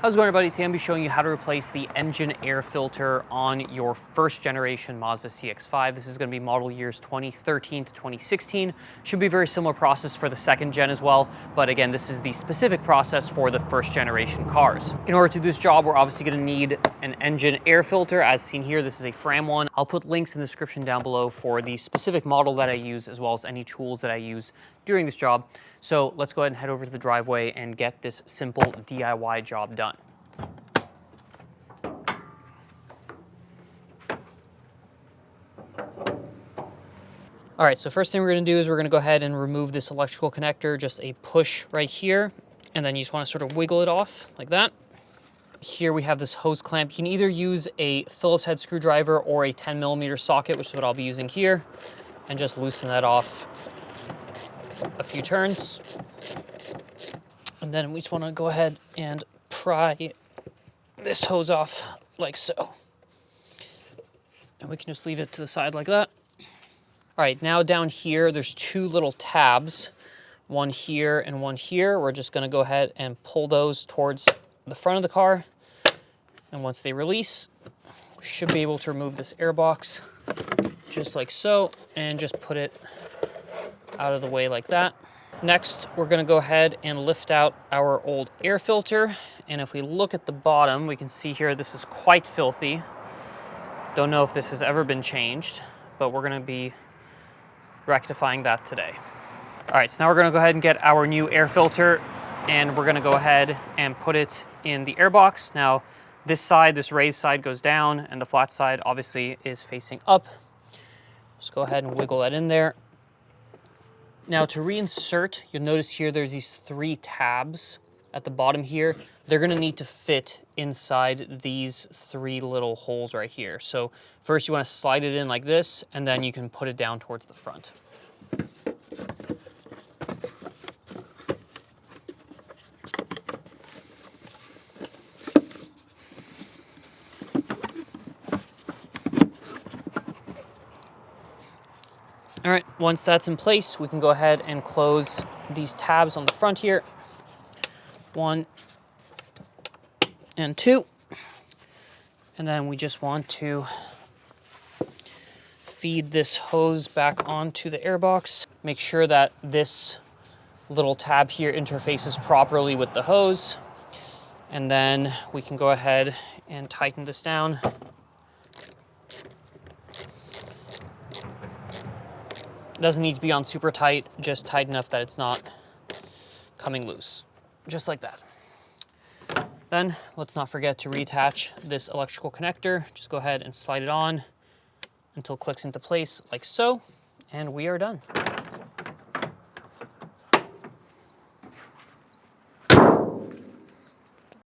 How's it going, everybody? Today I'm going to be showing you how to replace the engine air filter on your first generation Mazda CX-5. This is going to be model years 2013 to 2016. Should be a very similar process for the second gen as well, but again, this is the specific process for the first generation cars. In order to do this job, we're obviously going to need an engine air filter. As seen here, this is a Fram one. I'll put links in the description down below for the specific model that I use, as well as any tools that I use during this job. So let's go ahead and head over to the driveway and get this simple DIY job done. All right, so first thing we're gonna do is we're gonna go ahead and remove this electrical connector, just a push right here, and then you just wanna sort of wiggle it off like that. Here we have this hose clamp. You can either use a Phillips head screwdriver or a 10mm socket, which is what I'll be using here, and just loosen that off a few turns. And then we just wanna go ahead and pry this hose off like so. And we can just leave it to the side like that. All right, now down here, there's two little tabs, one here and one here. We're just gonna go ahead and pull those towards the front of the car. And once they release, we should be able to remove this air box just like so, and just put it out of the way like that. Next, we're gonna go ahead and lift out our old air filter. And if we look at the bottom, we can see here, this is quite filthy. Don't know if this has ever been changed, but we're gonna be rectifying that today. All right, so now we're gonna go ahead and get our new air filter, and we're gonna go ahead and put it in the air box. Now, this side, this raised side goes down, and the flat side obviously is facing up. Just go ahead and wiggle that in there. Now to reinsert, you'll notice here there's these three tabs at the bottom here. They're gonna need to fit inside these three little holes right here. So first you wanna slide it in like this, and then you can put it down towards the front. All right, once that's in place, we can go ahead and close these tabs on the front here. 1 and 2. And then we just want to feed this hose back onto the air box. Make sure that this little tab here interfaces properly with the hose. And then we can go ahead and tighten this down. Doesn't need to be on super tight, just tight enough that it's not coming loose. Just like that. Then let's not forget to reattach this electrical connector. Just go ahead and slide it on until it clicks into place like so, and we are done.